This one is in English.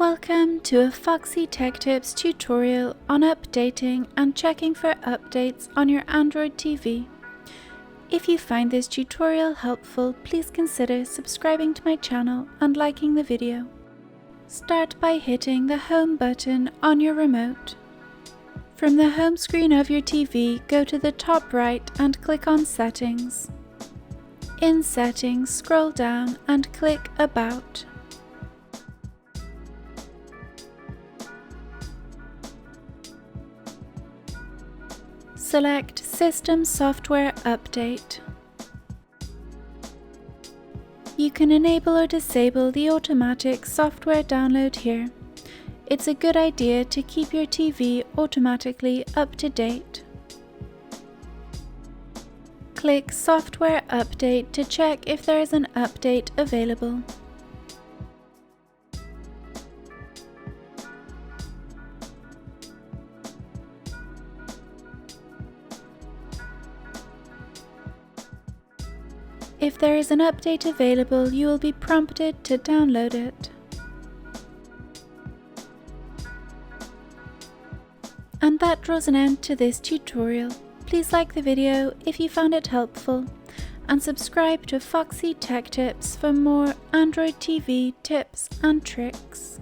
Welcome to a Foxy Tech Tips tutorial on updating and checking for updates on your Android TV. If you find this tutorial helpful, please consider subscribing to my channel and liking the video. Start by hitting the home button on your remote. From the home screen of your TV, go to the top right and click on Settings. In Settings, scroll down and click About. Select System Software Update. You can enable or disable the automatic software download here. It's a good idea to keep your TV automatically up to date. Click Software Update to check if there is an update available. If there is an update available, you will be prompted to download it. And that draws an end to this tutorial. Please like the video if you found it helpful, and subscribe to Foxy Tech Tips for more Android TV tips and tricks.